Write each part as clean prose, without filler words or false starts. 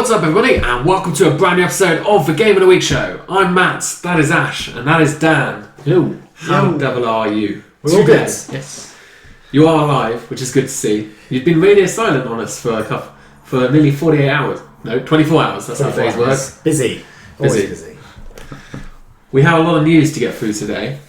What's up, everybody, and welcome to a brand new episode of the Game of the Week show. I'm Matt, that is Ash, and that is Dan. Hello. How the devil are you? We're all good. Yes. You are alive, which is good to see. You've been radio silent on us for nearly 48 hours. No, 24 hours. That's how days work. Busy. Always busy. We have a lot of news to get through today.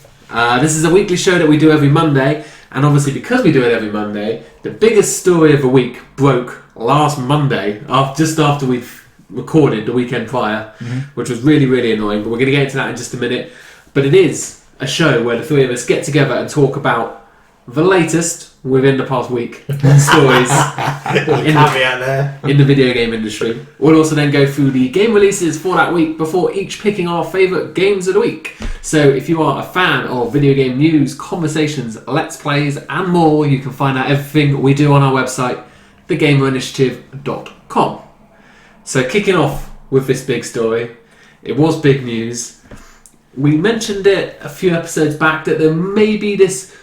This is a weekly show that we do every Monday, and obviously because we do it every Monday, the biggest story of the week broke last Monday, just after we've recorded the weekend prior, which was really, really annoying, but we're going to get into that in just a minute. But it is a show where the three of us get together and talk about the latest within the past week stories in the video game industry. We'll also then go through the game releases for that week before each picking our favourite games of the week. So if you are a fan of video game news, conversations, let's plays and more, you can find out everything we do on our website, thegamerinitiative.com. So kicking off with this big story, it was big news. We mentioned it a few episodes back that there may be this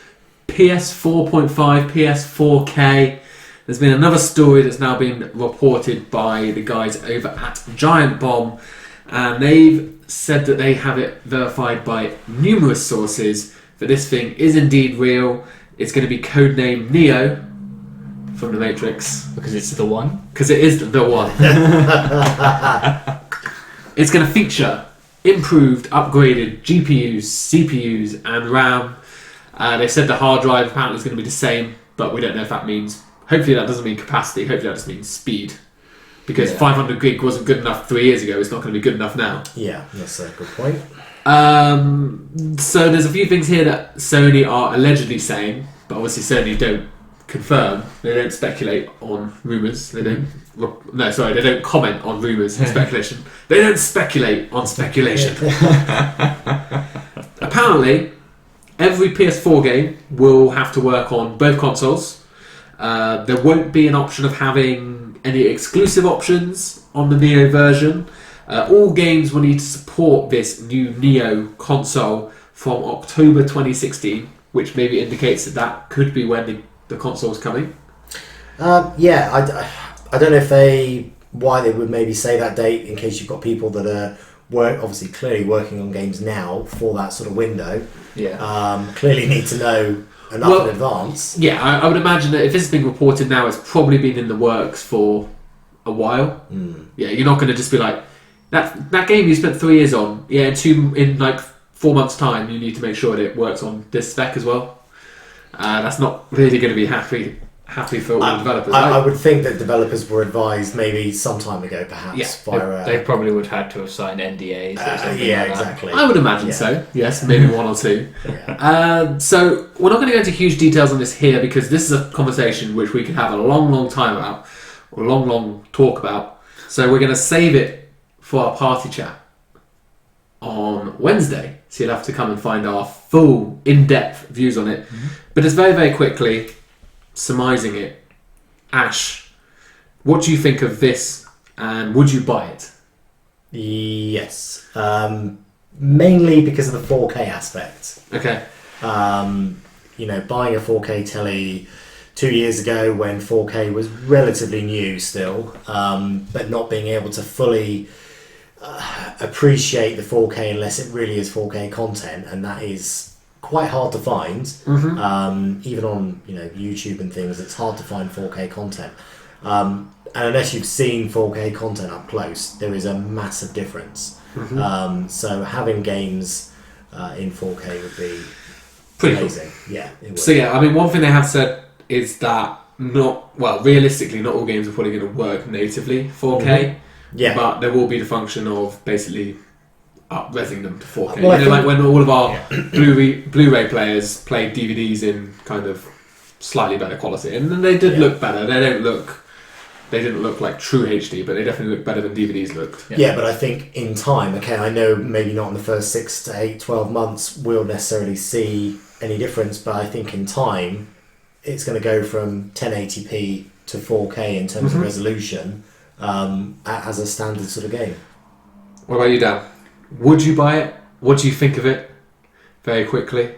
PS4.5, PS4K. There's been another story that's now been reported by the guys over at Giant Bomb, and they've said that they have it verified by numerous sources that this thing is indeed real. It's going to be codenamed Neo from The Matrix. Because it's the one? Because it is the one. It's going to feature improved, upgraded GPUs, CPUs and RAM. They said the hard drive apparently is going to be the same, but we don't know if that means... Hopefully that doesn't mean capacity, hopefully that just means speed. Because 500 gig wasn't good enough 3 years ago, it's not going to be good enough now. Yeah, that's a good point. So there's a few things here that Sony are allegedly saying, but obviously Sony don't confirm. They don't speculate on rumours. They don't comment on rumours and speculation. They don't speculate on speculation. Apparently, every PS4 game will have to work on both consoles. There won't be an option of having any exclusive options on the Neo version. All games will need to support this new Neo console from October 2016, which maybe indicates that could be when the console's coming. I don't know why they would maybe say that date, in case you've got people that are obviously clearly working on games now for that sort of window. Yeah. Clearly need to know enough in advance. Yeah, I would imagine that if this is being reported now, it's probably been in the works for a while. Yeah, you're not going to just be like, that game you spent 3 years on, in like 4 months' time, you need to make sure that it works on this spec as well. That's not really going to be happy for all the developers. I would think that developers were advised maybe some time ago, perhaps. Yeah, they probably would have had to have signed NDAs or something. Yeah, like exactly. I would imagine so. Yes, maybe one or two. Yeah. So we're not going to go into huge details on this here, because this is a conversation which we could have a long time about, or a long talk about. So we're going to save it for our party chat on Wednesday. So you'll have to come and find our full, in-depth views on it. But just very, very quickly, surmising it, Ash, what do you think of this, and would you buy it? Yes. Mainly because of the 4K aspect. Okay. Buying a 4K telly 2 years ago when 4K was relatively new still, but not being able to fully appreciate the 4K unless it really is 4K content, and that is quite hard to find. Even on YouTube and things, it's hard to find 4K content, and unless you've seen 4K content up close, there is a massive difference. So having games in 4K would be pretty amazing. Cool. Yeah, it would. So one thing they have said is that realistically not all games are probably going to work natively 4K. Yeah, but there will be the function of basically up-resing them to 4K. Well, like when all of our Blu-ray players played DVDs in kind of slightly better quality, and they did look better. They didn't look like true HD, but they definitely look better than DVDs looked. Yeah, but I think in time, I know maybe not in the first 6 to 8, 12 months we'll necessarily see any difference, but I think in time it's going to go from 1080p to 4K in terms of resolution as a standard sort of game. What about you, Dan? Would you buy it? What do you think of it? Very quickly.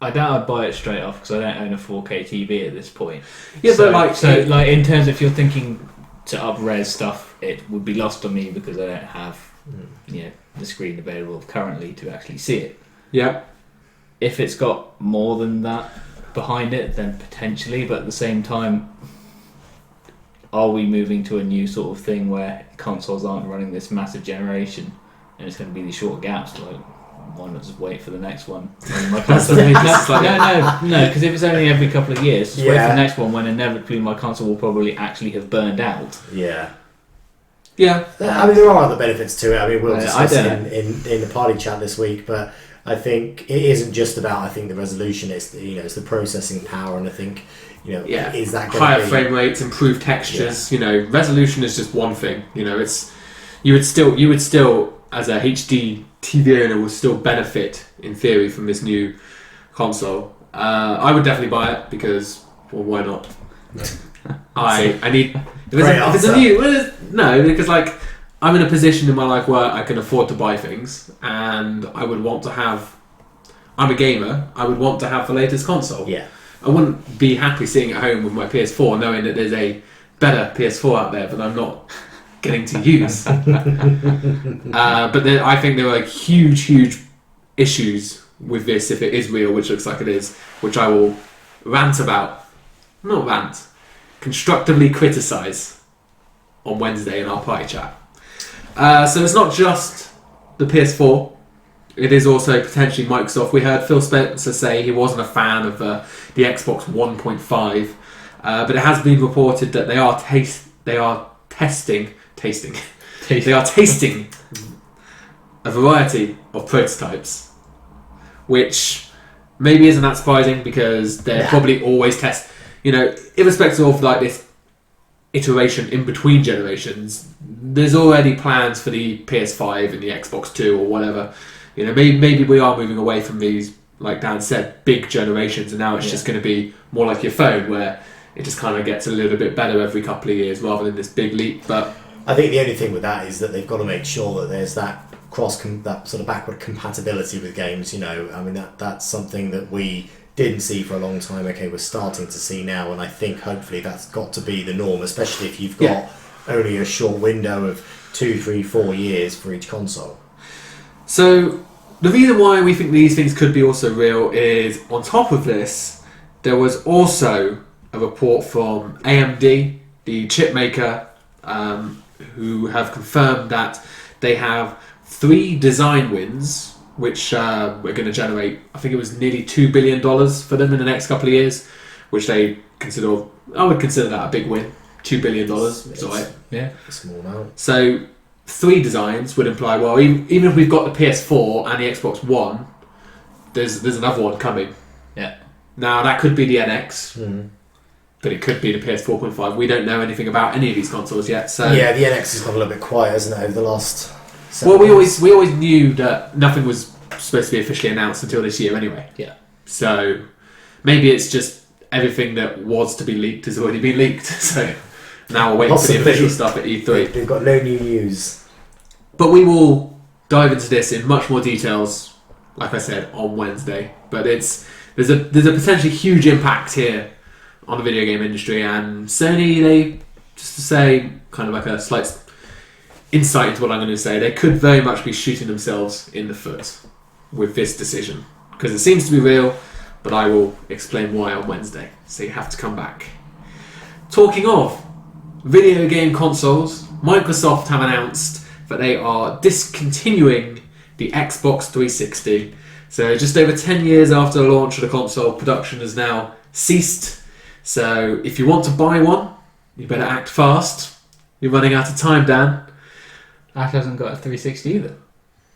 I doubt I'd buy it straight off because I don't own a 4K TV at this point. Yeah, so, but in terms of if you're thinking to up-res stuff, it would be lost on me because I don't have the screen available currently to actually see it. Yeah. If it's got more than that behind it, then potentially, but at the same time, are we moving to a new sort of thing where consoles aren't running this massive generation and it's going to be these short gaps? Like, why not just wait for the next one? My console no, because if it's only every couple of years, just wait for the next one when inevitably my console will probably actually have burned out. Yeah. Yeah. I mean, there are other benefits to it. I mean, we'll discuss it in the party chat this week, but I think it isn't just about the resolution. It's it's the processing power, and I think is that going higher frame rates, improved textures. Resolution is just one thing. It's you would still as a HD TV owner will still benefit in theory from this new console. I would definitely buy it because why not? I need if it's a new because I'm in a position in my life where I can afford to buy things, and I would want to have. I'm a gamer. I would want to have the latest console. Yeah. I wouldn't be happy sitting at home with my PS4 knowing that there's a better PS4 out there that I'm not getting to use. But I think there are huge issues with this if it is real, which looks like it is, which I will rant about. Not rant. Constructively criticise on Wednesday in our party chat. So it's not just the PS4. It is also potentially Microsoft. We heard Phil Spencer say he wasn't a fan of the Xbox 1.5, but it has been reported that they are tasting a variety of prototypes, which maybe isn't that surprising because they're probably always irrespective of this iteration in between generations. There's already plans for the PS5 and the Xbox 2 or whatever. Maybe we are moving away from these, like Dan said, big generations, and now it's just going to be more like your phone, where it just kind of gets a little bit better every couple of years rather than this big leap. But I think the only thing with that is that they've got to make sure that there's that that sort of backward compatibility with games. I mean that's something that we didn't see for a long time. Okay, we're starting to see now, and I think hopefully that's got to be the norm, especially if you've got only a short window of 2, 3, 4 years for each console. So the reason why we think these things could be also real is, on top of this, there was also a report from AMD, the chip maker, who have confirmed that they have 3 design wins, which are going to generate, I think it was nearly $2 billion for them in the next couple of years, which I would consider that a big win. $2 billion. A small amount. So 3 designs would imply, well, even if we've got the PS4 and the Xbox One, there's another one coming. Yeah. Now that could be the NX, but it could be the PS4.5. We don't know anything about any of these consoles yet. So the NX has got a little bit quiet, hasn't it, over the last. We always knew that nothing was supposed to be officially announced until this year anyway. Yeah. So maybe it's just everything that was to be leaked has already been leaked. So now we're waiting for the official stuff at E3. We've got no new news. But we will dive into this in much more details, like I said, on Wednesday. But there's a potentially huge impact here on the video game industry, and Sony, just to say, kind of like a slight insight into what I'm going to say, they could very much be shooting themselves in the foot with this decision, because it seems to be real, but I will explain why on Wednesday, so you have to come back. Talking of video game consoles, Microsoft have announced that they are discontinuing the Xbox 360. So just over 10 years after the launch of the console, production has now ceased. So if you want to buy one, you better act fast. You're running out of time, Dan. Ash hasn't got a 360 either.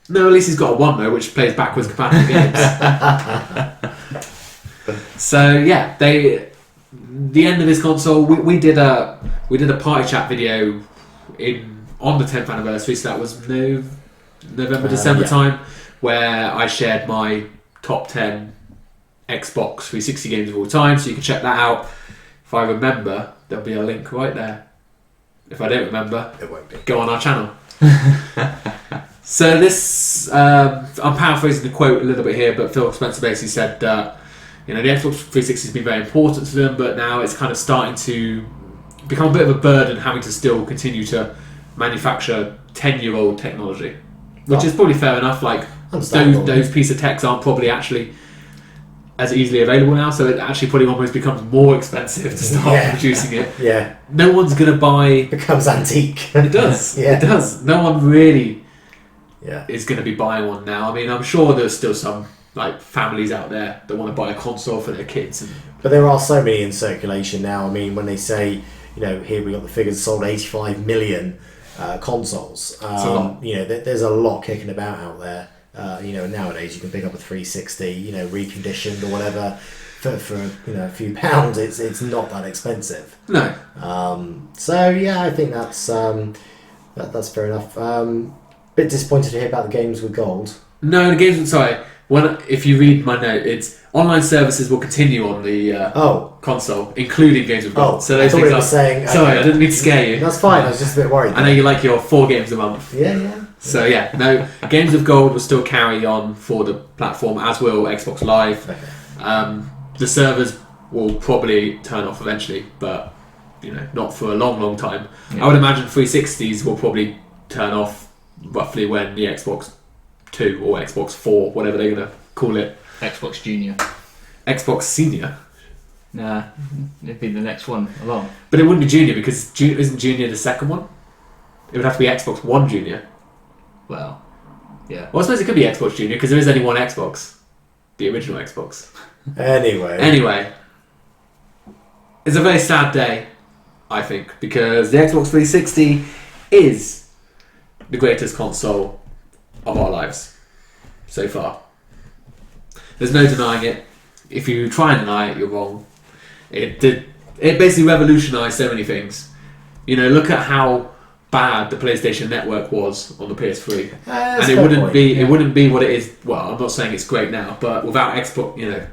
No, at least he's got a One though, which plays backwards compatible games. So yeah, the end of this console. We did a party chat video on the 10th anniversary, so that was November, December time, where I shared my top 10 Xbox 360 games of all time, so you can check that out. If I remember, there'll be a link right there. If I don't remember, it won't be. Go on our channel. So this, I'm paraphrasing the quote a little bit here, but Phil Spencer basically said that the Xbox 360 has been very important to them, but now it's kind of starting to become a bit of a burden having to still continue to manufacture 10-year-old technology, which is probably fair enough. Like those piece of techs aren't probably actually as easily available now, so it actually probably almost becomes more expensive to start producing it. Yeah, no one's going to buy. It becomes antique. It does. Yeah. It does. No one really Yeah. is going to be buying one now. I mean, I'm sure there's still some like families out there that want to buy a console for their kids. But there are so many in circulation now. I mean, when they say, here we got the figures sold 85 million consoles. There's a lot kicking about out there. Nowadays you can pick up a 360, reconditioned or whatever for a few pounds. It's not that expensive. No. I think that's fair enough. Bit disappointed to hear about the games with gold. No, the games. Sorry. If you read my note, it's online services will continue on the console, including games with gold. So I thought it was saying. Sorry, I didn't mean to scare you. That's fine. I was just a bit worried. I know you like your 4 games a month. Yeah. So no, games with gold will still carry on for the platform, as will Xbox Live. Okay. The servers will probably turn off eventually, but not for a long, long time. Yeah. I would imagine 360s will probably turn off roughly when the Xbox 2 or Xbox 4, whatever they're going to call it. Xbox Junior. Xbox Senior. Nah, it'd be the next one along. But it wouldn't be Junior because isn't Junior the second one? It would have to be Xbox One Junior. Well, yeah. Well, I suppose it could be Xbox Junior because there is only one Xbox. The original Xbox. Anyway. It's a very sad day, I think, because the Xbox 360 is the greatest console of our lives so far. There's no denying it. If you try and deny it, you're wrong. It basically revolutionised so many things. Look at how bad the PlayStation Network was on the PS3, and it wouldn't be what it is. Well, I'm not saying it's great now, but without Xbox,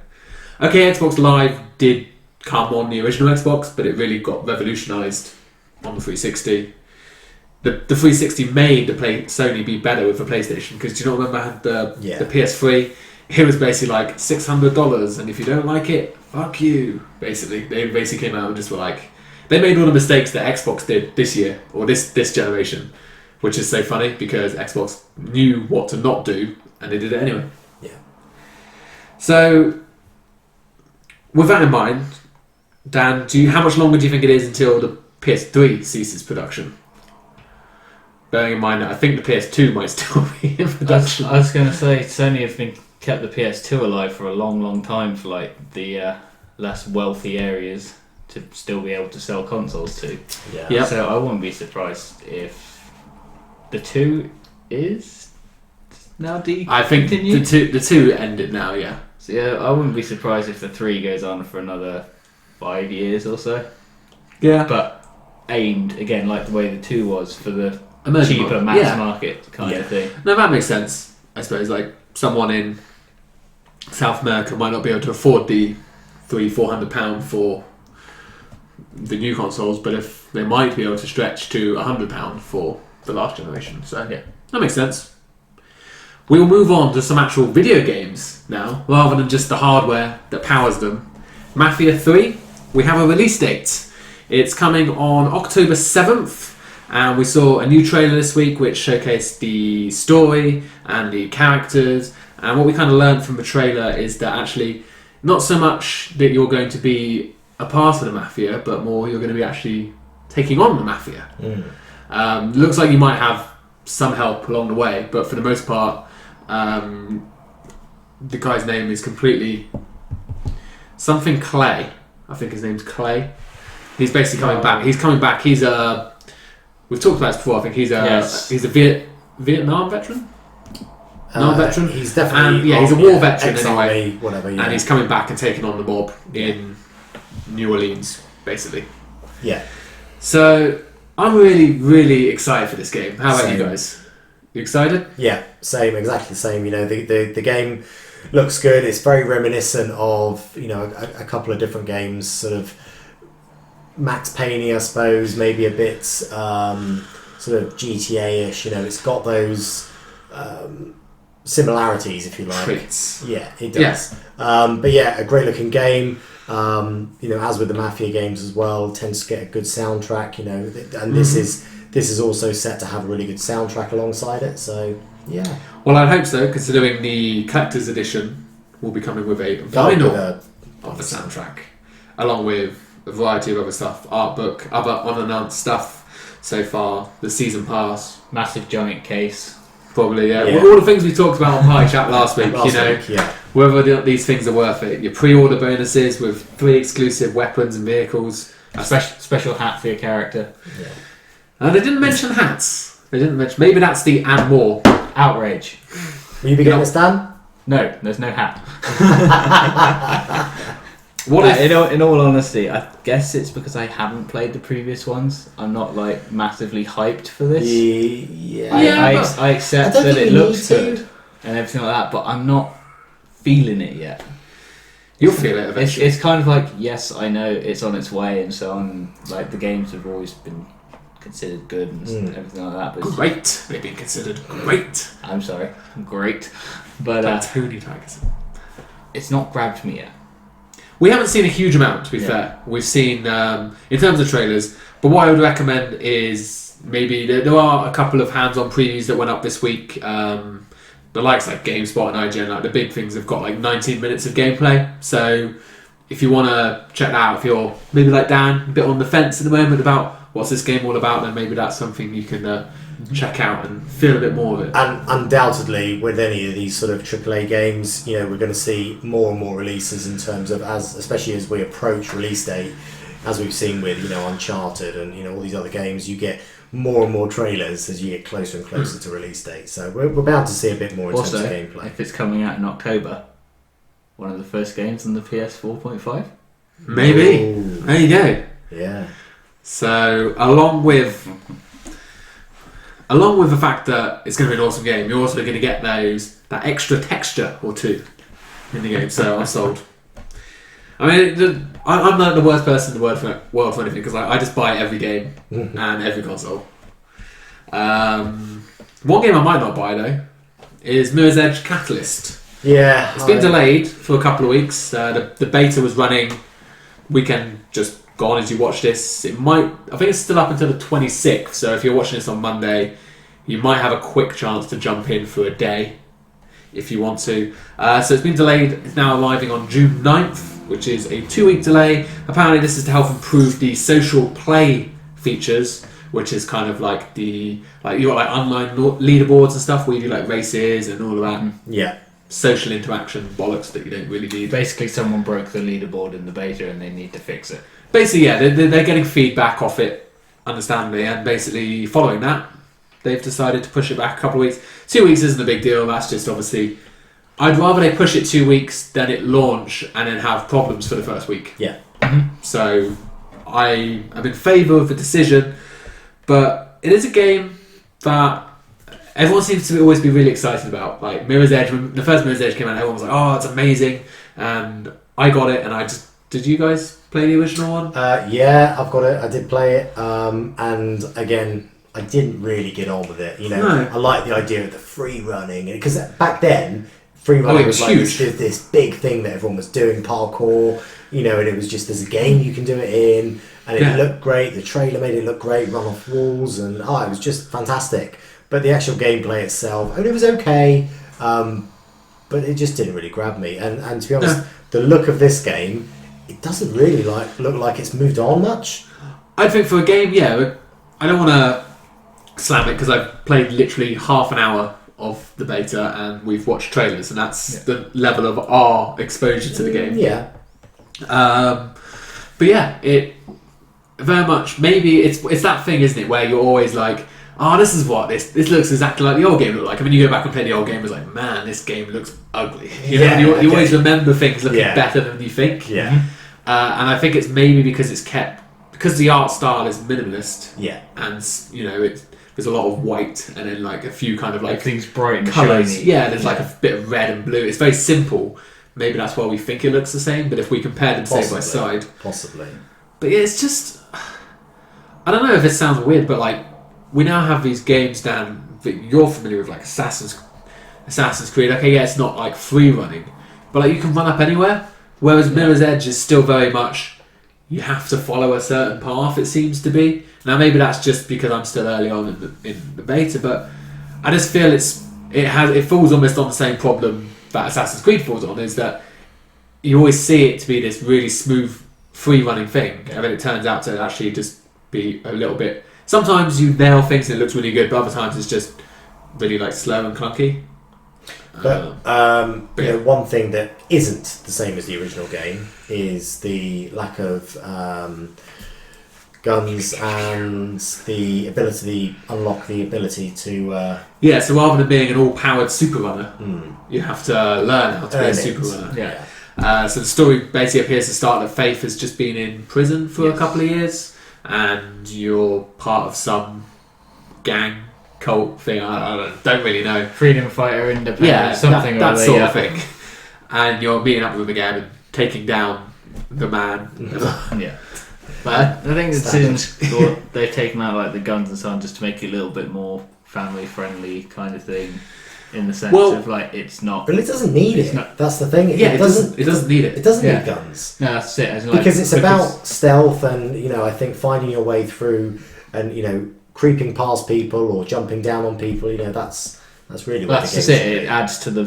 Xbox Live did come on the original Xbox, but it really got revolutionised on the 360. The 360 made Sony be better with the PlayStation, because do you not remember I had the PS3? It was basically like $600, and if you don't like it, fuck you. Basically, they basically came out and just were like, they made all the mistakes that Xbox did this year or this generation, which is so funny because Xbox knew what to not do and they did it anyway. Yeah. So, with that in mind, Dan, how much longer do you think it is until the PS3 ceases production? Bearing in mind that I think the PS2 might still be in production. I was going to say, Sony have kept the PS2 alive for a long, long time for like the less wealthy areas to still be able to sell consoles to. Yeah. Yep. So I wouldn't be surprised if the 2 is now discontinued. I think the two ended now, yeah. So I wouldn't be surprised if the 3 goes on for another 5 years or so. Yeah. But aimed, again, like the way the 2 was for the Emerging cheaper mass market kind of thing. No, that makes sense. I suppose like someone in South America might not be able to afford the £300-400 for the new consoles, but if they might be able to stretch to £100 for the last generation. So that makes sense. We'll move on to some actual video games now, rather than just the hardware that powers them. Mafia 3, we have a release date. It's coming on October 7th, and we saw a new trailer this week which showcased the story and the characters, and what we kind of learned from the trailer is that actually not so much that you're going to be a part of the Mafia, but more you're going to be actually taking on the Mafia. Looks like you might have some help along the way, but for the most part, the guy's name is completely something Clay. I think his name's Clay. He's basically coming back. He's coming back. He's we've talked about this before. I think he's a Vietnam veteran. Veteran. He's definitely he's a war veteran anyway. Whatever. And he's coming back and taking on the mob in New Orleans, basically. Yeah. So I'm really, really excited for this game. How about you guys? You excited? Yeah, same, exactly the same. The game looks good. It's very reminiscent of a couple of different games, sort of Max Payne-y, I suppose, maybe a bit sort of GTA-ish. It's got those similarities, if you like. Traits. Yeah, it does. Yes. But yeah, a great looking game. As with the Mafia games as well, tends to get a good soundtrack. And this is also set to have a really good soundtrack alongside it. So yeah. Well, I'd hope so, considering the collector's edition will be coming with a vinyl of the soundtrack, along with a variety of other stuff, art book, other unannounced stuff so far, the season pass, massive giant case. Probably, yeah. All the things we talked about on Pie Chat last week, whether these things are worth it. Your pre-order bonuses with 3 exclusive weapons and vehicles. A special hat for your character. Yeah. And they didn't mention hats. Maybe that's the and more. Outrage. Will you be getting this done? No, there's no hat. In all honesty, I guess it's because I haven't played the previous ones. I'm not like massively hyped for this. I accept that it looks good and everything like that, but I'm not feeling it yet. You'll feel it eventually. It's kind of like, yes, I know it's on its way and so on. Like the games have always been considered good and everything like that. But great. They've been considered great. I'm sorry, great. But Tony Tigers. It's not grabbed me yet. We haven't seen a huge amount, to be fair. We've seen, in terms of trailers, but what I would recommend is maybe there are a couple of hands-on previews that went up this week. The likes like GameSpot and IGN, like the big things, have got like 19 minutes of gameplay. So if you want to check that out, if you're maybe like Dan, a bit on the fence at the moment about what's this game all about, then maybe that's something you can check out and feel a bit more of it. And undoubtedly, with any of these sort of AAA games, we're going to see more and more releases in terms of, especially as we approach release date, as we've seen with Uncharted and all these other games, you get more and more trailers as you get closer and closer to release date. So we're bound to see a bit more in terms of gameplay. If it's coming out in October, one of the first games on the PS 4.5? Maybe. Ooh. There you go. Yeah. So along with the fact that it's going to be an awesome game, you're also going to get that extra texture or two in the game. So I'm sold. I mean, I'm not the worst person in the world for anything, because I just buy every game and every console. One game I might not buy though is Mirror's Edge Catalyst. Yeah, it's been delayed for a couple of weeks. The beta was running weekend just gone as you watch this. I think it's still up until the 26th, so if you're watching this on Monday, you might have a quick chance to jump in for a day if you want to. So it's been delayed. It's now arriving on June 9th, which is a 2-week delay. Apparently this is to help improve the social play features, which is kind of like you got like online leaderboards and stuff where you do like races and all of that. Yeah. Social interaction bollocks that you don't really need. Basically, someone broke the leaderboard in the beta and they need to fix it. Basically, yeah, they're getting feedback off it, understandably, and basically following that, they've decided to push it back a couple of weeks. 2 weeks isn't a big deal. That's just obviously, I'd rather they push it 2 weeks than it launch and then have problems for the first week. Yeah. So I'm in favour of the decision, but it is a game that everyone seems to always be really excited about. Like Mirror's Edge, when the first Mirror's Edge came out, everyone was like, "Oh, it's amazing!" And I got it, and I just did. You guys play the original one? Yeah, I've got it. I did play it, and again, I didn't really get on with it. I like the idea of the free running, because back then, free running was like this big thing that everyone was doing, parkour. And it was just there's a game you can do it in, and it looked great. The trailer made it look great, run off walls, and it was just fantastic. But the actual gameplay itself, it was okay, but it just didn't really grab me. And to be honest, the look of this game, it doesn't really look like it's moved on much. I think for a game, I don't want to slam it because I've played literally half an hour of the beta and we've watched trailers, and that's the level of our exposure to the game. Yeah. But yeah, it very much, maybe it's that thing, isn't it, where you're always like, oh, this is what this looks exactly like the old game looked like. I mean, you go back and play the old game, it's like, man, this game looks ugly. You always remember things looking better than you think. Yeah. And I think it's maybe because because the art style is minimalist. Yeah. And there's a lot of white and then like a few kind of like things bright and colours. shiny. Yeah, there's like a bit of red and blue. It's very simple. Maybe that's why we think it looks the same. But if we compare them side by side, possibly. But yeah, it's just, I don't know if it sounds weird, but like, we now have these games, Dan, that you're familiar with, like Assassin's Creed. Okay, yeah, it's not like free running, but like you can run up anywhere. Whereas Mirror's Edge is still very much you have to follow a certain path. It seems to be. Now maybe that's just because I'm still early on in the beta, but I just feel it falls almost on the same problem that Assassin's Creed falls on, is that you always see it to be this really smooth, free running thing, and then it turns out to actually just be a little bit. Sometimes you nail things and it looks really good, but other times it's just really like slow and clunky. But one thing that isn't the same as the original game is the lack of guns and the ability to unlock the ability to. So rather than being an all-powered super runner, you have to learn how to be a super runner. Yeah. So the story basically appears to start that Faith has just been in prison for a couple of years, and you're part of some gang cult thing. I don't really know. Freedom fighter, independent, something that or sort of thing. And you're meeting up with him again and taking down the man. Yeah. But I think the decisions they've taken out, like the guns and so on, just to make it a little bit more family friendly kind of thing, in the sense of like it's not. But it doesn't need it. That's the thing. It doesn't need it. It doesn't need guns. No, that's it. Because it's about stealth and I think finding your way through and creeping past people or jumping down on people. That's really what that's just it. It adds to the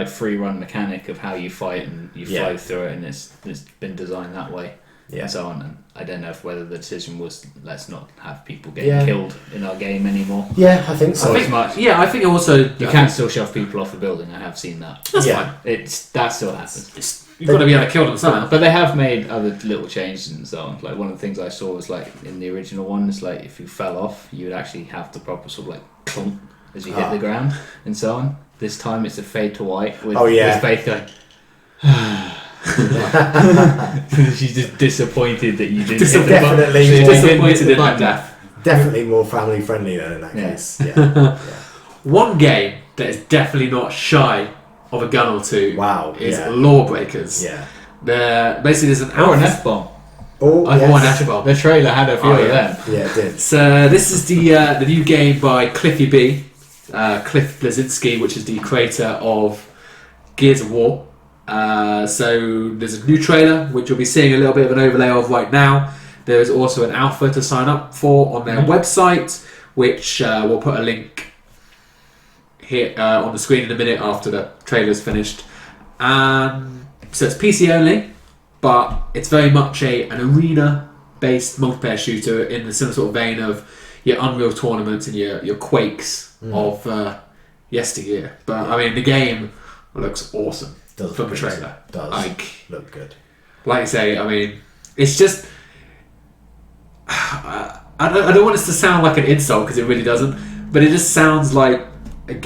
free run mechanic of how you fight and you flow through it, and it's been designed that way. Yeah. And so on, and I don't know whether the decision was let's not have people getting killed in our game anymore. Yeah, I think so. I think also you can still shove people off a building. I have seen that. That's fine. That still happens. You've got to be able to kill them somehow. But they have made other little changes and so on. Like one of the things I saw was like in the original one, it's like if you fell off, you would actually have the proper sort of like clunk as you hit the ground and so on. This time it's a fade to white with Faith going. She's just disappointed that you didn't hit the button. Disappointed in that death. Definitely more family friendly then in that case. Yeah. One game that is definitely not shy of a gun or two is Lawbreakers. Yeah. Basically there's an F-bomb. An F-bomb. The trailer had a few of them. Yeah, it did. So this is the new game by Cliffy B. Cliff Bleszinski, which is the creator of Gears of War. So there's a new trailer which you'll be seeing a little bit of an overlay of right now. There is also an alpha to sign up for on their website, which we'll put a link here on the screen in a minute after the trailer's finished. So it's PC only, but it's very much an arena-based multiplayer shooter in the similar sort of vein of your Unreal tournaments and your Quakes of yesteryear. But I mean, the game looks awesome. From the trailer. Does look good. Like I say, I mean, it's just I don't want this to sound like an insult because it really doesn't, but it just sounds like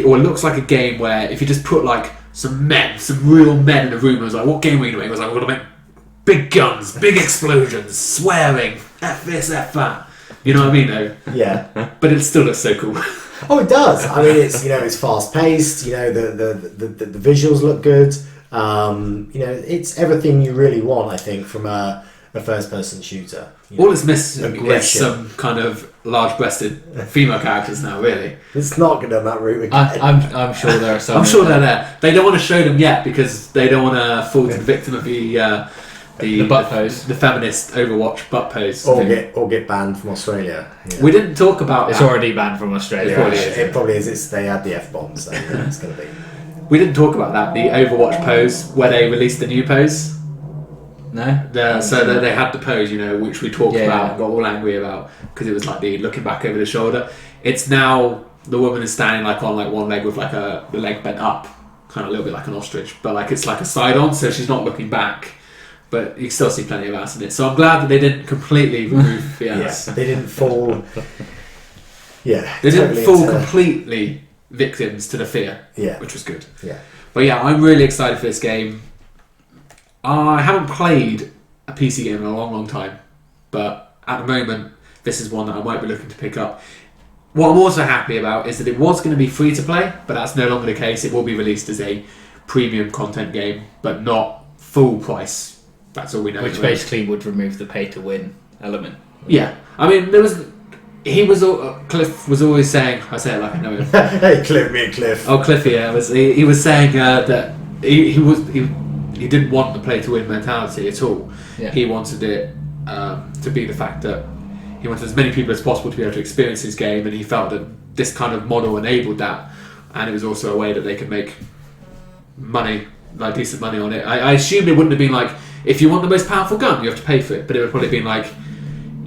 or it looks like a game where if you just put like some real men in a room, and was like, what game are we doing? It was like, we're gonna make big guns, big explosions, swearing, F this, F that. You know what I mean though? Yeah. But it still looks so cool. Oh, it does. I mean, it's it's fast paced. The visuals look good. It's everything you really want, I think, from a first-person shooter. All it's missing is some kind of large-breasted female characters now, really. It's not going down that route again. I'm sure there are some. I'm sure they're there. They don't want to show them yet because they don't want to fall to the victim of the butt pose, the feminist Overwatch butt pose, or get banned from Australia. We didn't talk about. It's already banned from Australia. It probably is. They had the F-bombs, so it's going to be. We didn't talk about that, the Overwatch pose, where they released the new pose. No? So they had the pose, which we talked about and got all angry about, because it was like the looking back over the shoulder. It's now, the woman is standing like on like one leg with like the leg bent up, kind of a little bit like an ostrich, but like it's like a side on, so she's not looking back, but you can still see plenty of ass in it. So I'm glad that they didn't completely remove the ass. They didn't fall... They didn't fall completely... victims to the fear, which was good. Yeah. But I'm really excited for this game. I haven't played a PC game in a long, long time, but at the moment, this is one that I might be looking to pick up. What I'm also happy about is that it was going to be free to play, but that's no longer the case. It will be released as a premium content game, but not full price. That's all we know. Which basically would remove the pay to win element. Yeah. I mean, Cliff was always saying, I say it like I know him. Hey, Cliff, me and Cliff. Oh, Cliff, yeah. He was saying that he he didn't want the play to win mentality at all. Yeah. He wanted it to be the fact that he wanted as many people as possible to be able to experience his game, and he felt that this kind of model enabled that, and it was also a way that they could make money, like decent money on it. I assumed it wouldn't have been like, if you want the most powerful gun, you have to pay for it, but it would probably been like,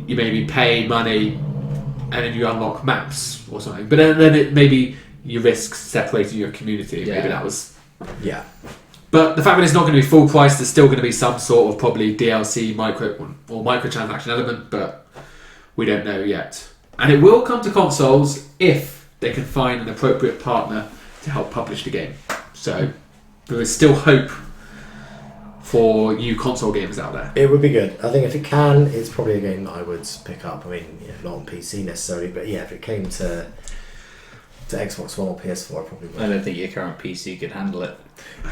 you maybe pay money and then you unlock maps or something. But then it maybe you risk separating your community. Yeah. Maybe that was... Yeah. But the fact that it's not going to be full price, there's still going to be some sort of probably DLC microtransaction element, but we don't know yet. And it will come to consoles if they can find an appropriate partner to help publish the game. So there is still hope for you console gamers out there. It would be good. I think if it can, it's probably a game that I would pick up. I mean, not on PC necessarily, but yeah, if it came to Xbox One or PS4, I probably would. I don't think your current PC could handle it.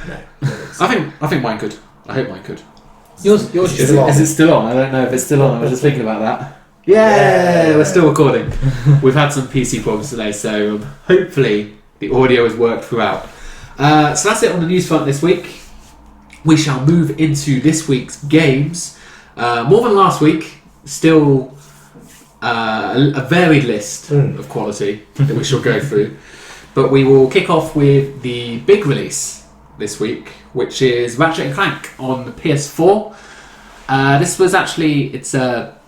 No. I think so. I think mine could. I hope mine could. Yours Is it on? Is it still on? I don't know if it's still on. I was just thinking about that. Yeah, we're still recording. We've had some PC problems today, so hopefully the audio has worked throughout. So that's it on the news front this week. We shall move into this week's games. More than last week, still a varied list of quality that we shall go through. But we will kick off with the big release this week, which is Ratchet & Clank on the PS4. This was actually, it's a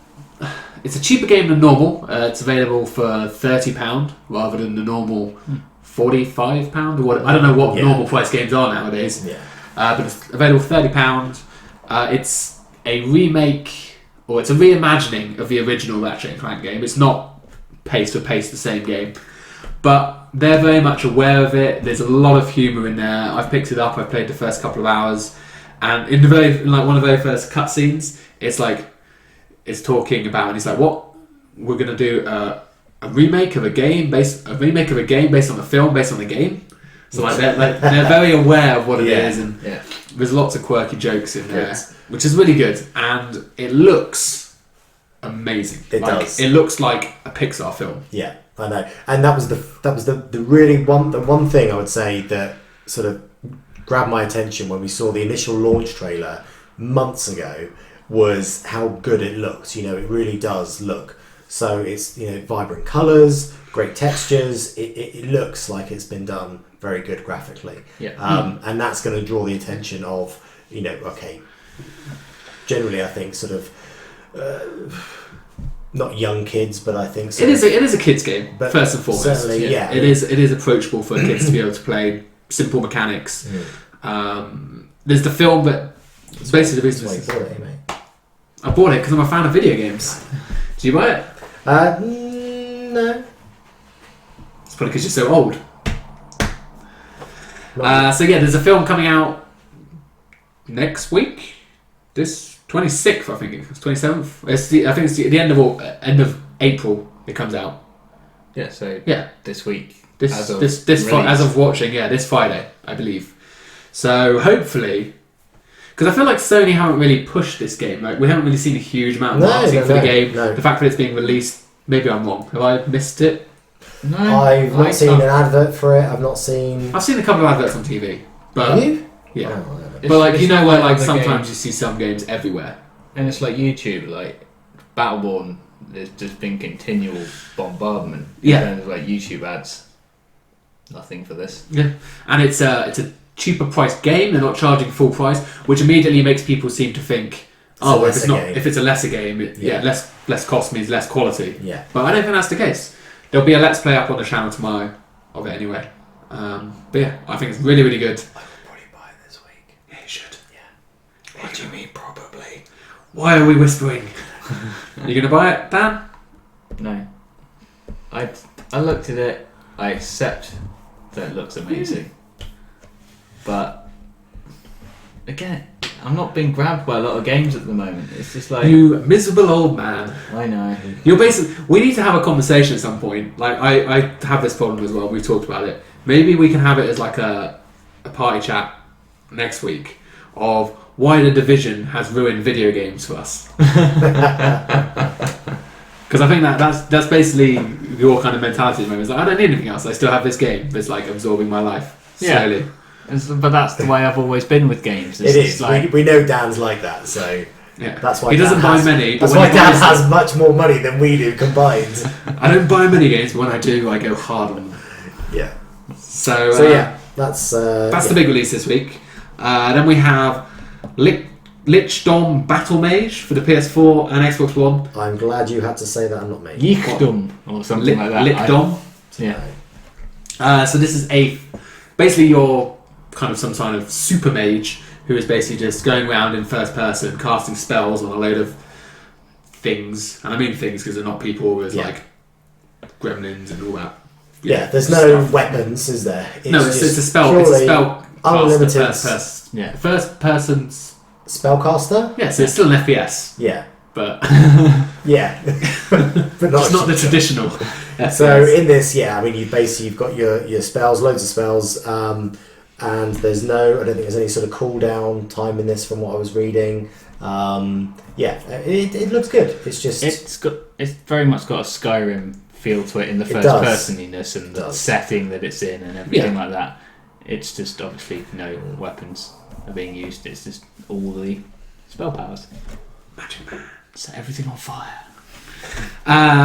cheaper game than normal. It's available for £30 rather than the normal £45 or what. I don't know what normal price games are nowadays. Yeah. But it's available for £30. It's a remake, or it's a reimagining of the original Ratchet & Clank game. It's not pace for pace the same game, but they're very much aware of it. There's a lot of humour in there. I've picked it up. I played the first couple of hours, and in one of the very first cutscenes, it's talking about, and he's like, "What? We're gonna do a remake of a game based on a film based on the game." So they're very aware of what it is, and there's lots of quirky jokes in there, which is really good, and it looks amazing. It does. It looks like a Pixar film. Yeah, I know, and that was the really one thing I would say that sort of grabbed my attention when we saw the initial launch trailer months ago was how good it looked. It really does look. So it's vibrant colours, great textures. It looks like it's been done very good graphically. Yeah. And that's going to draw the attention of generally I think sort of not young kids, but I think it is a kids game, but first and foremost. certainly, yeah. It is approachable for kids to be able to play. Simple mechanics. There's the film that it's basically the reason. That's why you bought it, mate. I bought it because I'm a fan of video games. Do you buy it? No. It's probably because you're so old. Not So yeah, there's a film coming out next week. This 26th, I think it's 27th. I think it's the end of April. It comes out. Yeah, so Yeah, this week. as release. of watching, this Friday, I believe. So hopefully, because I feel like Sony haven't really pushed this game. Like we haven't really seen a huge amount of marketing for the game. No. The fact that it's being released, maybe I'm wrong. Have I missed it? No, I've not seen an advert for it. I've not seen. I've seen a couple of adverts on TV, but Have you? yeah. Oh, But like It's where not like other sometimes games. you see some games everywhere. And it's like YouTube, like Battleborn. There's just been continual bombardment. Yeah. In terms of like YouTube ads. Nothing for this. Yeah, and it's a cheaper priced game. They're not charging full price, which immediately makes people seem to think, if it's a lesser game, less cost means less quality. Yeah. But I don't think that's the case. There'll be a Let's Play up on the channel tomorrow of it anyway. But yeah, I think it's really, really good. I could probably buy it this week. Yeah, you should. Yeah. What do you mean, probably? Why are we whispering? Are you going to buy it, Dan? No. I looked at it. I accept that it looks amazing. But again, I'm not being grabbed by a lot of games at the moment. It's just like You miserable old man. I know. You're basically. We need to have a conversation at some point. Like I have this problem as well. We've talked about it. Maybe we can have it as like a party chat next week of why the Division has ruined video games for us. Because I think that's basically your kind of mentality at the moment. It's like I don't need anything else. I still have this game that's like absorbing my life slowly. But that's the way I've always been with games. It is. We know Dan's like that, so Yeah. that's why he doesn't Dan buy has- many. That's but when why he Dan buys has much more money than we do combined. I don't buy many games, but when I do, I go hard on them. Yeah. So Yeah, that's the big release this week. Then we have Lich Dom Battle Mage for the PS4 and Xbox One. I'm glad you had to say that. I'm not me. Yichdom or something like that. Lich Dom. Yeah. So this is basically you're kind of some kind of super mage who is basically just going around in first person casting spells on a load of things, and I mean things because they're not people. There's like gremlins and all that. Yeah, there's no weapons, is there? It's a spell. It's a spell. Unlimited. First person's spellcaster. Yeah, so it's still an FPS. Yeah, but yeah, but it's not the traditional. So in this, I mean, you've got your spells, loads of spells, and there's I don't think there's any sort of cooldown time in this from what I was reading. It looks good. It's very much got a Skyrim feel to it in the first personiness and the setting that it's in and everything like that. It's just obviously no weapons are being used. It's just all the spell powers. Magic Man. Set everything on fire.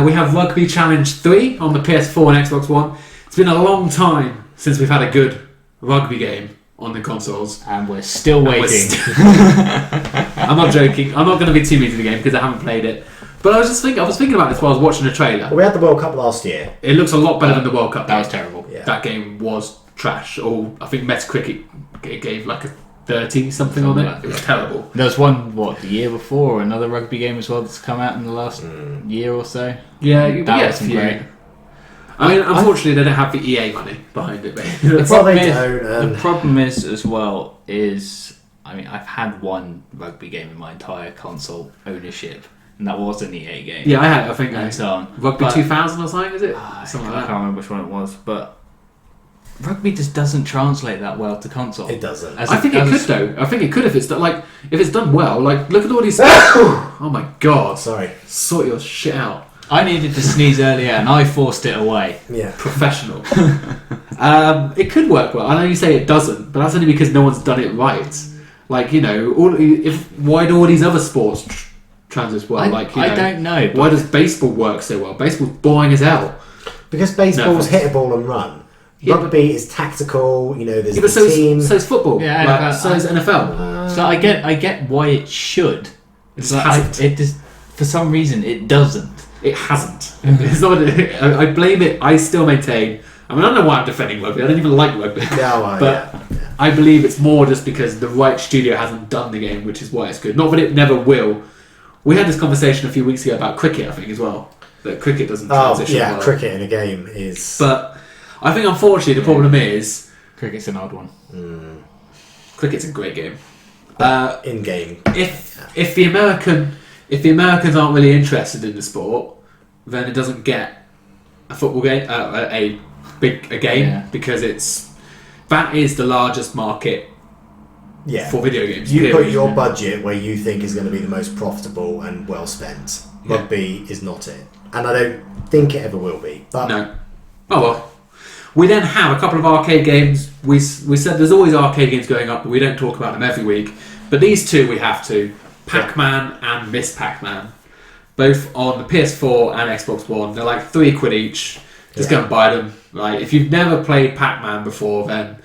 We have Rugby Challenge 3 on the PS4 and Xbox One. It's been a long time since we've had a good rugby game on the consoles. And we're still waiting. I'm not joking. I'm not going to be too mean to the game because I haven't played it. But I was thinking about this while I was watching the trailer. Well, we had the World Cup last year. It looks a lot better than the World Cup. That was terrible. Yeah. That game was trash. I think Metacritic gave like a 30 something on it. It was terrible. There was one, the year before, or another rugby game as well that's come out in the last year or so. Yeah, that wasn't great. I mean, unfortunately, they don't have the EA money behind it. The problem is as well I mean, I've had one rugby game in my entire console ownership, and that was an EA game. Yeah, I think and so on. Rugby 2000 or something, is it? Something like that. I can't remember which one it was, but rugby just doesn't translate that well to console. It doesn't. I think it could though. I think it could if it's done well. Like, look at all these. Oh my god! Sorry. Sort your shit out. I needed to sneeze earlier, and I forced it away. Yeah. Professional. It could work well. I know you say it doesn't, but that's only because no one's done it right. Like, why do all these other sports transit well? I don't know. Why does baseball work so well? Baseball's boring as hell. Because baseball's hit a ball and run. Yeah, rugby is tactical. There's but the team. So is football. Yeah, so is NFL. So I get why it should. It hasn't. It just for some reason it doesn't. It hasn't. It's not. I blame it. I still maintain. I mean, I don't know why I'm defending rugby. I don't even like rugby. But I believe it's more just because the right studio hasn't done the game, which is why it's good. Not that it never will. We had this conversation a few weeks ago about cricket, I think, as well. That cricket doesn't transition well. Cricket in a game is. But I think, unfortunately, the problem is cricket's an odd one. Cricket's a great game. In game. If the Americans aren't really interested in the sport, then it doesn't get a football game, a game because that is the largest market for video games. You put your budget where you think is going to be the most profitable and well spent. Rugby is not it, and I don't think it ever will be. But no. Oh well. We then have a couple of arcade games. We said there's always arcade games going up, but we don't talk about them every week. But these two we have to. Pac-Man and Miss Pac-Man. Both on the PS4 and Xbox One. They're like £3 each. Just go and buy them. Like, if you've never played Pac-Man before, then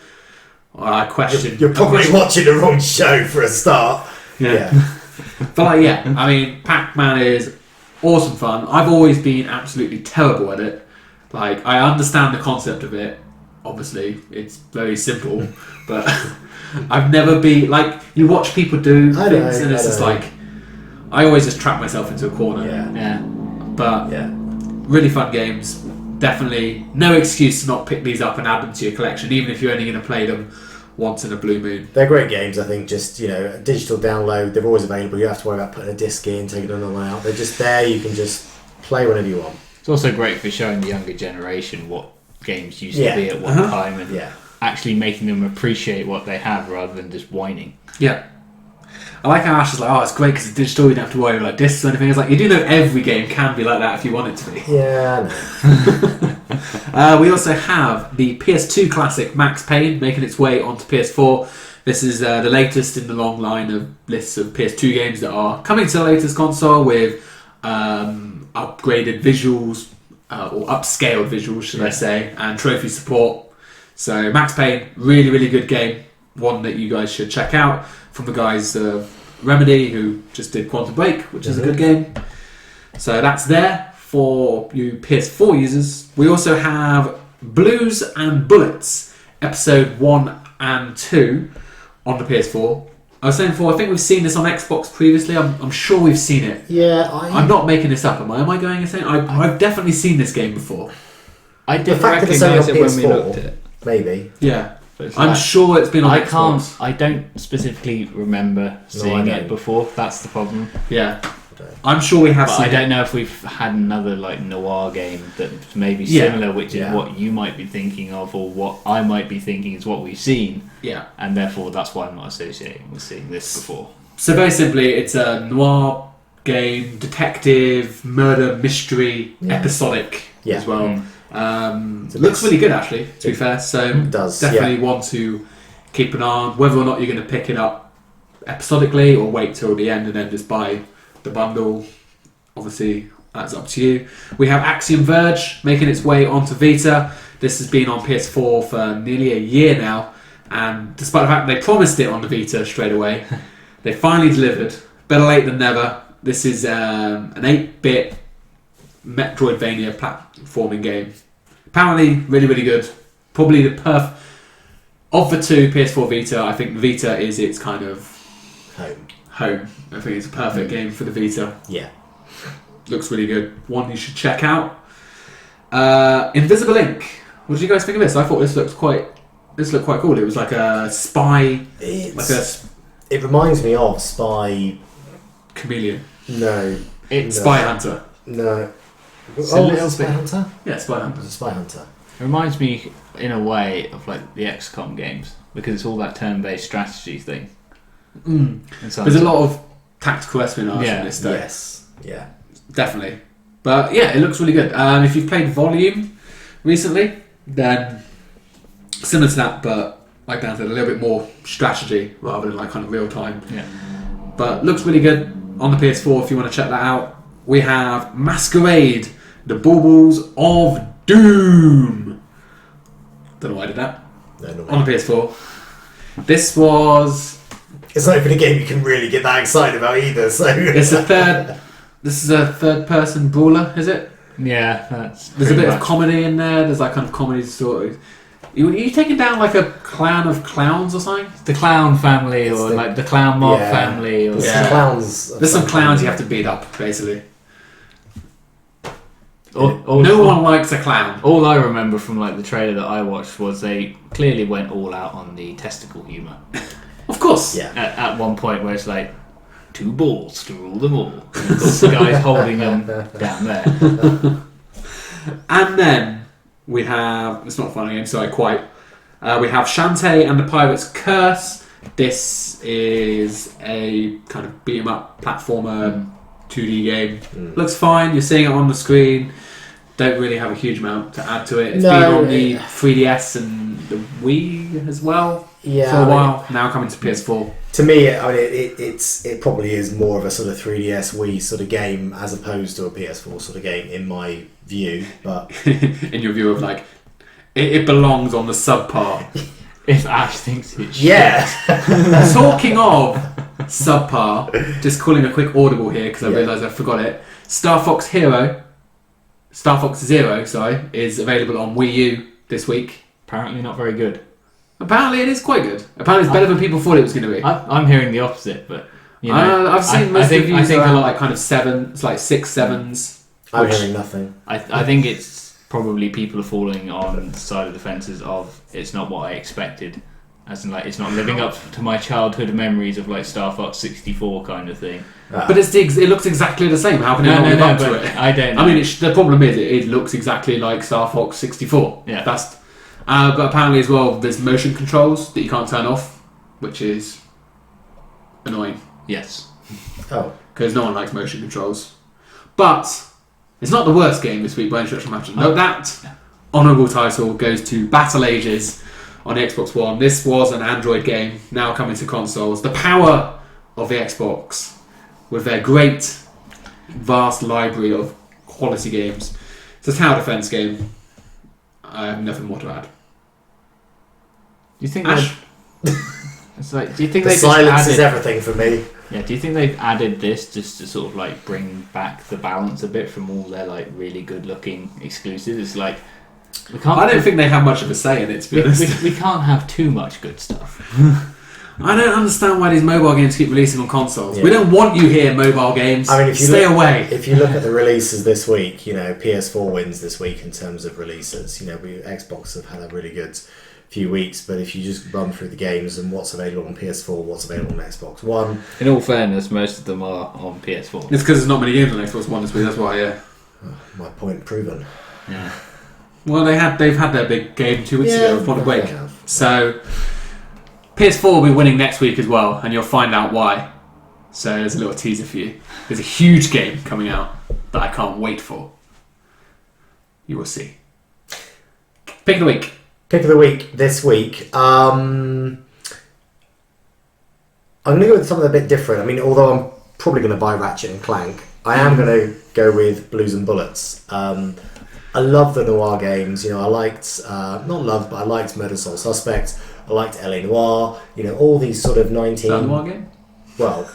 I question... You're probably watching the wrong show for a start. Yeah. But I mean, Pac-Man is awesome fun. I've always been absolutely terrible at it. Like, I understand the concept of it. Obviously, it's very simple. But I've never been... Like, you watch people do things and it's just like... I always just trap myself into a corner. Yeah. But really fun games. Definitely no excuse to not pick these up and add them to your collection, even if you're only going to play them once in a blue moon. They're great games. I think just digital download. They're always available. You don't have to worry about putting a disc in, taking another one out. They're just there. You can just play whenever you want. It's also great for showing the younger generation what games used to be at one time and actually making them appreciate what they have rather than just whining. Yeah. I like how Ash is like, oh, it's great because it's digital, you don't have to worry about discs or anything. It's like, you do know every game can be like that if you want it to be. Yeah, I know. We also have the PS2 classic Max Payne making its way onto PS4. This is the latest in the long line of lists of PS2 games that are coming to the latest console with upgraded visuals, or upscaled visuals, should I say, and trophy support. So Max Payne, really, really good game. One that you guys should check out from the guys of Remedy, who just did Quantum Break, which is a good game. So that's there for you PS4 users. We also have Blues and Bullets, episode 1 and 2 on the PS4. I was saying before, I think we've seen this on Xbox previously. I'm sure we've seen it. Yeah, I'm not making this up, am I? Am I going insane? I've definitely seen this game before. I didn't fact that it's only recognise on it when we PS4, looked at it. maybe. Yeah. But it's I'm like- sure it's been on Xbox. I don't specifically remember seeing it before. That's the problem. Yeah. I'm sure we have But seen I it. don't know if we've had another like noir game that's maybe Yeah. similar, which is what you might be thinking of, or what I might be thinking is what we've seen, Yeah. and therefore that's why I'm not associating with seeing this before. So very simply, it's a noir game, detective, murder, mystery, episodic as well. Looks really good, actually, to be fair. So It does, definitely want to keep an eye on whether or not you're going to pick it up episodically or wait till the end and then just buy the bundle. Obviously, that's up to you. We have Axiom Verge making its way onto Vita. This has been on PS4 for nearly a year now, and despite the fact they promised it on the Vita straight away, they finally delivered. Better late than never. This is an 8-bit Metroidvania platforming game. Apparently, really, really good. Probably the of the two, PS4 Vita, I think Vita is its kind of home. I think it's a perfect game for the Vita. Yeah. Looks really good. One you should check out. Invisible Ink. What did you guys think of this? I thought this looked quite cool. It was like a spy, It reminds me of Spy. chameleon. No. It's Spy Hunter. No. It's a little Spy bit- Hunter? Yeah, Spy Hunter. It's a Spy Hunter. It reminds me in a way of like the XCOM games because it's all that turn-based strategy thing. And so There's a lot of tactical espionage Yeah. in this though. Yes. Yeah. Definitely. But yeah, it looks really good. If you've played Volume recently, then similar to that, but like Dan said, a little bit more strategy rather than like kind of real time. Yeah. But looks really good on the PS4 if you want to check that out. We have Masquerade, the Baubles of Doom. Don't know why I did that. No, On the PS4. This was... It's not even a game you can really get that excited about either, so... This is a third-person brawler, is it? Yeah, that's. There's a pretty bit much. of comedy in there. There's like kind of comedy stories. You taking down like a clan of clowns or something? The clown family, It's or the- like the clown mob Yeah. family, or There's Yeah. some clowns. of There's some clowns you kind. have to beat up, basically. all, No one likes a clown. All I remember from like the trailer that I watched was they clearly went all out on the testicle humour. Of course. Yeah. At one point where it's like 2 balls to rule them all. And of course the guy's holding them down there. And then we have... It's not a final game, sorry, quite. We have Shantae and the Pirate's Curse. This is a kind of beat-em-up platformer 2D game. Looks fine. You're seeing it on the screen. Don't really have a huge amount to add to it. It's been on the 3DS and the Wii as well for a while. Now coming to PS4. To me, I mean, it probably is more of a sort of 3DS Wii sort of game as opposed to a PS4 sort of game in my view. But In your view of like, it belongs on the subpar. If Ash thinks it's yeah, Talking of subpar, just calling a quick audible here because I realised I forgot it. Star Fox Zero, is available on Wii U this week. apparently not very good. Apparently it is quite good. Apparently it's better than people thought it was going to be. I'm hearing the opposite, but you know, I've seen most think reviews a around lot. like kind of 7, it's like 6, 7s. I'm which- hearing nothing. I think it's probably people are falling on the side of the fences of it's not what I expected, as in like it's not living up to my childhood memories of like Star Fox 64 kind of thing. But it looks exactly the same. How can it not live up to but it? I don't know. I mean, the problem is it looks exactly like Star Fox 64. Yeah. But apparently as well, there's motion controls that you can't turn off, which is annoying yes. Oh, because no one likes motion controls. But it's not the worst game this week by any stretch of the imagination. Note that honourable title goes to Battle Ages on the Xbox One. This was an Android game, now coming to consoles. The power of the Xbox, with their great, vast library of quality games. It's a tower defence game. I have nothing more to add. Do you think Ash? it's like? Do you think The they just silence added? is everything for me. Yeah. Do you think they've added this just to sort of like bring back the balance a bit from all their like really good-looking exclusives? It's like we can't. I don't think they have much of a say in it, to be honest. we can't have too much good stuff. I don't understand why these mobile games keep releasing on consoles. Yeah. We don't want you here, mobile games. I mean, if you Stay look, away. If you look at the releases this week, you know, PS4 wins this week in terms of releases. You know, Xbox have had a really good few weeks, but if you just run through the games and what's available on PS4, what's available on Xbox One. In all fairness, most of them are on PS4. It's because there's not many games on Xbox One this week. That's why. Yeah. My point proven. Yeah. Well, they've had their big game 2 weeks ago with Quantum they Break. have. So PS4 will be winning next week as well, and you'll find out why. So there's a little teaser for you. There's a huge game coming out that I can't wait for. You will see. Pick of the week. Pick of the week this week. I'm going to go with something a bit different. I mean, although I'm probably going to buy Ratchet and Clank, I am going to go with Blues and Bullets. I love the noir games. You know, I liked not love, but I liked Murder Soul Suspect. I liked LA Noire. You know, all these sort of 19. Is that a noir game? Well,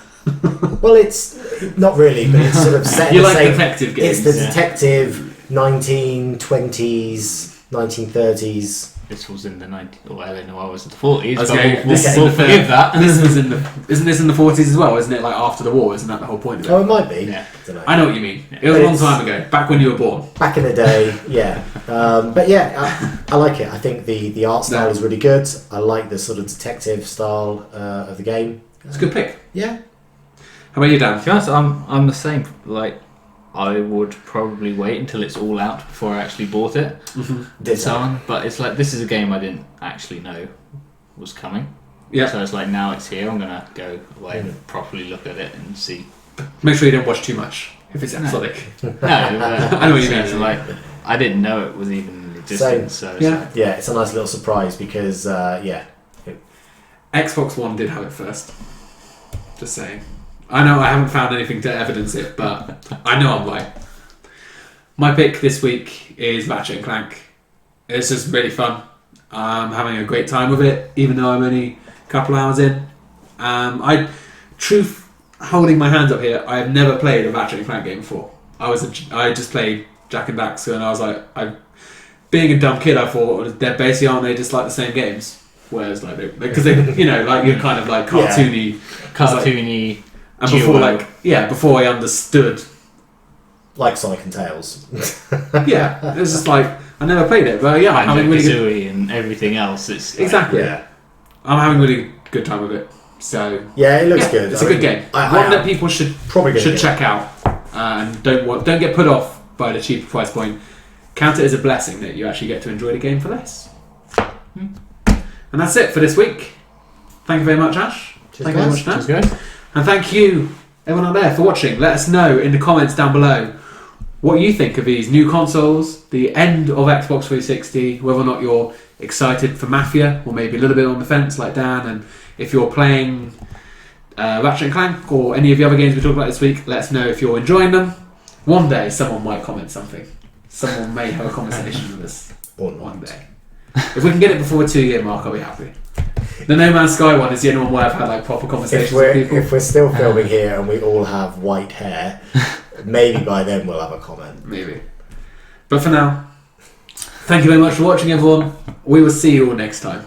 it's not really, but it's sort of set. You the like same, detective games? It's the yeah. detective 1920s, 1930s. This was in the 90s, or LA Noire was in the 40s. I was but going, we'll forgive that. This was isn't this in the 40s as well? Isn't it like after the war? Isn't that the whole point of it? Oh, it might be. Yeah. I don't know. I know what you mean. It was But a long it's- time ago, back when you were born. Back in the day, yeah. But yeah, I like it. I think the art style No. is really good. I like the sort of detective style of the game. It's a good pick. Yeah. How about you, Dan? To be honest, I'm the same. Like, I would probably wait until it's all out before I actually bought it. Ditto. So on, but it's like this is a game I didn't actually know was coming. Yeah. So it's like now it's here. I'm gonna go away and properly look at it and see. Make sure you don't watch too much if it's episodic. No, I know what you mean. so, like I didn't know it was even in existence. So it's Yeah. like, Yeah, it's a nice little surprise because Xbox One did have it first. Just saying. I know I haven't found anything to evidence it, but I know I'm right. My pick this week is Ratchet and Clank. It's just really fun. I'm having a great time with it, even though I'm only a couple hours in. Holding my hands up here, I have never played a Ratchet and Clank game before. I just played Jack and Daxter, and I was like, being a dumb kid, I thought aren't they just like the same games? Whereas like because they you know like you're kind of like cartoony, cartoony. and before I understood. like Sonic and Tails. Yeah, it was just like I never played it, but yeah, I'm having really good. Banjo-Kazooie and everything else. It's like, Exactly. Yeah. I'm having really good time with it. So Yeah, it looks yeah, good. It's I a good mean, game. I One am that people should probably gonna get it. check out, and don't get put off by the cheaper price point. Count it as a blessing that you actually get to enjoy the game for less. And that's it for this week. Thank you very much, Ash. Cheers, Thank you very guys. much, Dan. Cheers, guys. And thank you, everyone out there, for watching. Let us know in the comments down below what you think of these new consoles, the end of Xbox 360, whether or not you're excited for Mafia, or maybe a little bit on the fence like Dan, and if you're playing Ratchet and Clank or any of the other games we talked about this week, let us know if you're enjoying them. One day someone might comment something. Someone may have a conversation with us. Or not. One day. If we can get it before the 2-year mark, I'll be happy. The No Man's Sky one is the only one where I've had like proper conversations with people. If we're still filming here and we all have white hair, maybe by then we'll have a comment. Maybe. But for now, thank you very much for watching, everyone. We will see you all next time.